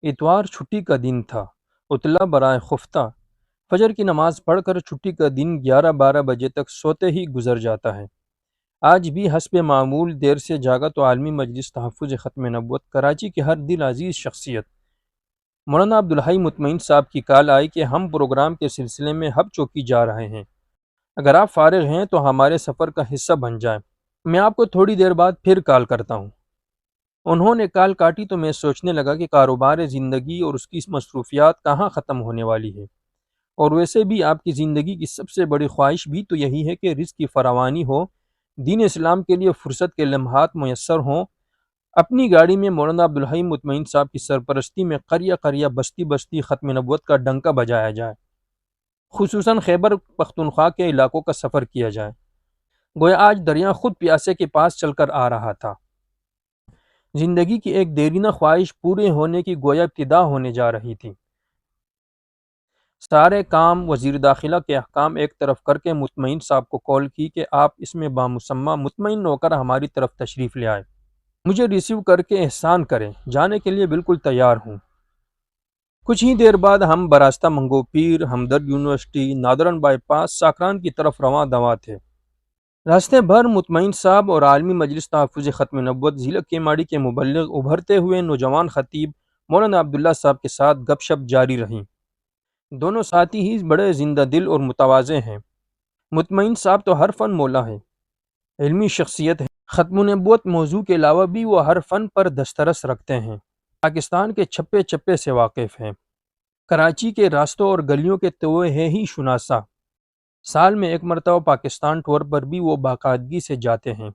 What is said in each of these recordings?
اتوار چھٹی کا دن تھا۔ اطلاع برائے خفتہ، فجر کی نماز پڑھ کر چھٹی کا دن 11-12 بجے تک سوتے ہی گزر جاتا ہے۔ آج بھی حسب معمول دیر سے جاگا تو عالمی مجلس تحفظ ختم نبوت کراچی کے ہر دل عزیز شخصیت مولانا عبدالحی مطمئن صاحب کی کال آئی کہ ہم پروگرام کے سلسلے میں ہب چوکی جا رہے ہیں، اگر آپ فارغ ہیں تو ہمارے سفر کا حصہ بن جائیں، میں آپ کو تھوڑی دیر بعد پھر کال کرتا ہوں۔ انہوں نے کال کاٹی تو میں سوچنے لگا کہ کاروبار زندگی اور اس کی مصروفیات کہاں ختم ہونے والی ہے، اور ویسے بھی آپ کی زندگی کی سب سے بڑی خواہش بھی تو یہی ہے کہ رزق کی فراوانی ہو، دین اسلام کے لیے فرصت کے لمحات میسر ہوں۔ اپنی گاڑی میں مولانا عبدالحی مطمئن صاحب کی سرپرستی میں قریہ قریہ بستی بستی ختم نبوت کا ڈنکا بجایا جائے، خصوصاً خیبر پختونخوا کے علاقوں کا سفر کیا جائے، گویا آج دریا خود پیاسے کے پاس چل کر آ رہا تھا۔ زندگی کی ایک دیرینہ خواہش پورے ہونے کی گویا ابتدا ہونے جا رہی تھی۔ سارے کام وزیر داخلہ کے احکام ایک طرف کر کے مطمئن صاحب کو کال کی کہ آپ اس میں بامسمہ مطمئن ہو کر ہماری طرف تشریف لے آئے، مجھے ریسیو کر کے احسان کریں، جانے کے لیے بالکل تیار ہوں۔ کچھ ہی دیر بعد ہم براستہ منگو پیر، ہمدرد یونیورسٹی، نادرن بائی پاس، ساکران کی طرف رواں دواں تھے۔ راستے بھر مطمئن صاحب اور عالمی مجلس تحفظ ختم نبوت ضلع کیماڑی کے مبلغ ابھرتے ہوئے نوجوان خطیب مولانا عبداللہ صاحب کے ساتھ گپ شپ جاری رہیں۔ دونوں ساتھی ہی بڑے زندہ دل اور متواضع ہیں۔ مطمئن صاحب تو ہر فن مولا ہے، علمی شخصیت ہے، ختم نبوت موضوع کے علاوہ بھی وہ ہر فن پر دسترس رکھتے ہیں، پاکستان کے چھپے چھپے سے واقف ہیں، کراچی کے راستوں اور گلیوں کے توے ہے ہی شناسا، سال میں ایک مرتبہ پاکستان ٹور پر بھی وہ باقاعدگی سے جاتے ہیں۔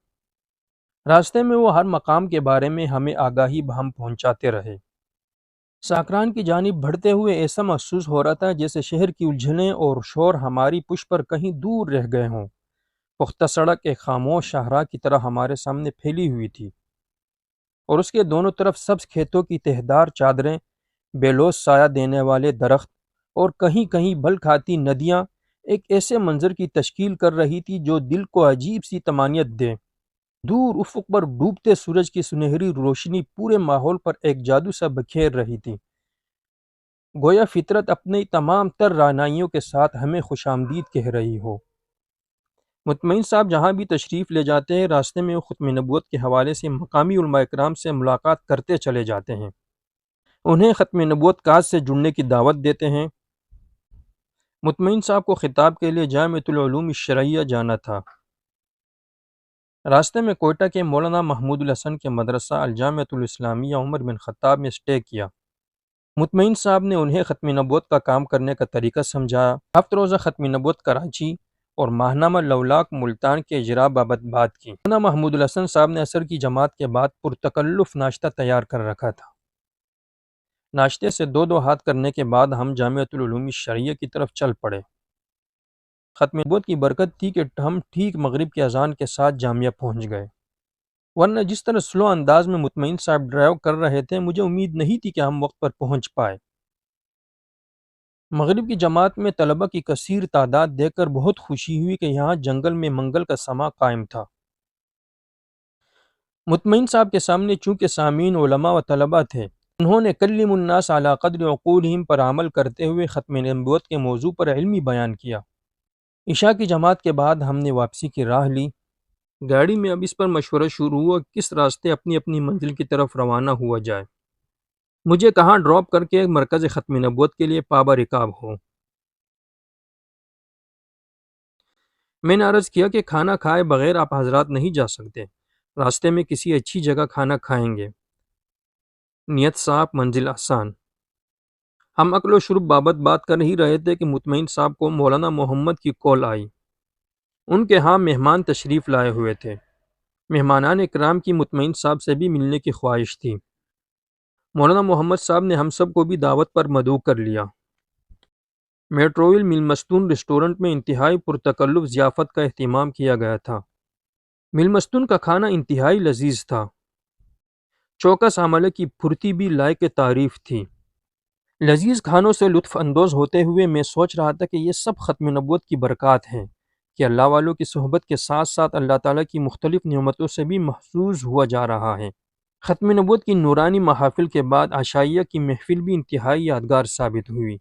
راستے میں وہ ہر مقام کے بارے میں ہمیں آگاہی بہم پہنچاتے رہے۔ ساکران کی جانب بڑھتے ہوئے ایسا محسوس ہو رہا تھا جیسے شہر کی الجھنیں اور شور ہماری پشت پر کہیں دور رہ گئے ہوں۔ پختہ سڑک ایک خاموش شاہراہ کی طرح ہمارے سامنے پھیلی ہوئی تھی، اور اس کے دونوں طرف سبز کھیتوں کی تہدار چادریں، بے لوث سایہ دینے والے درخت اور کہیں کہیں بل کھاتی ندیاں ایک ایسے منظر کی تشکیل کر رہی تھی جو دل کو عجیب سی طمانینت دے۔ دور افق پر ڈوبتے سورج کی سنہری روشنی پورے ماحول پر ایک جادو سا بکھیر رہی تھی، گویا فطرت اپنی تمام تر رعنائیوں کے ساتھ ہمیں خوش آمدید کہہ رہی ہو۔ مطمئن صاحب جہاں بھی تشریف لے جاتے ہیں، راستے میں وہ ختم نبوت کے حوالے سے مقامی علماء اکرام سے ملاقات کرتے چلے جاتے ہیں، انہیں ختم نبوت کاج سے جڑنے کی دعوت دیتے ہیں۔ مطمئن صاحب کو خطاب کے لیے جامعۃ العلوم الشرعیہ جانا تھا۔ راستے میں کوئٹہ کے مولانا محمود الحسن کے مدرسہ الجامعۃ الاسلامیہ عمر بن خطاب میں سٹے کیا۔ مطمئن صاحب نے انہیں ختم نبوت کا کام کرنے کا طریقہ سمجھایا، ہفت روزہ ختم نبوت کراچی اور ماہنامہ لولاک ملتان کے اجراء بابت بات کی۔ مولانا محمود الحسن صاحب نے عصر کی جماعت کے بعد پرتکلف ناشتہ تیار کر رکھا تھا۔ ناشتے سے دو ہاتھ کرنے کے بعد ہم جامعۃ العلوم الشرعیہ کی طرف چل پڑے۔ ختم نبوت کی برکت تھی کہ ہم ٹھیک مغرب کی اذان کے ساتھ جامعہ پہنچ گئے، ورنہ جس طرح سلو انداز میں مطمئن صاحب ڈرائیو کر رہے تھے، مجھے امید نہیں تھی کہ ہم وقت پر پہنچ پائے۔ مغرب کی جماعت میں طلبہ کی کثیر تعداد دیکھ کر بہت خوشی ہوئی کہ یہاں جنگل میں منگل کا سماں قائم تھا۔ مطمئن صاحب کے سامنے چونکہ سامعین علماء و طلبہ تھے، انہوں نے کلم الناس علی قدر عقولہم پر عمل کرتے ہوئے ختم نبوت کے موضوع پر علمی بیان کیا۔ عشاء کی جماعت کے بعد ہم نے واپسی کی راہ لی۔ گاڑی میں اب اس پر مشورہ شروع ہوا کہ کس راستے اپنی اپنی منزل کی طرف روانہ ہوا جائے، مجھے کہاں ڈراپ کر کے مرکز ختم نبوت کے لیے پابہ رکاب ہو۔ میں نے عرض کیا کہ کھانا کھائے بغیر آپ حضرات نہیں جا سکتے، راستے میں کسی اچھی جگہ کھانا کھائیں گے، نیت صاف منزل آسان۔ ہم اکل و شرب بابت بات کر ہی رہے تھے کہ مطمئن صاحب کو مولانا محمد کی کال آئی۔ ان کے ہاں مہمان تشریف لائے ہوئے تھے۔ مہمانان اکرام کی مطمئن صاحب سے بھی ملنے کی خواہش تھی۔ مولانا محمد صاحب نے ہم سب کو بھی دعوت پر مدعو کر لیا۔ میٹروول مل مستون ریسٹورنٹ میں انتہائی پرتکلف ضیافت کا اہتمام کیا گیا تھا۔ مل مستون کا کھانا انتہائی لذیذ تھا، چوکس عملے کی پھرتی بھی لائق تعریف تھی۔ لذیذ کھانوں سے لطف اندوز ہوتے ہوئے میں سوچ رہا تھا کہ یہ سب ختم نبوت کی برکات ہیں کہ اللہ والوں کی صحبت کے ساتھ ساتھ اللہ تعالیٰ کی مختلف نعمتوں سے بھی محظوظ ہوا جا رہا ہے۔ ختم نبوت کی نورانی محافل کے بعد عشائیہ کی محفل بھی انتہائی یادگار ثابت ہوئی۔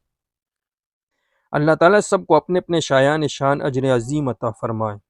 اللہ تعالیٰ سب کو اپنے اپنے شایان شان اجر عظیم عطا فرمائے۔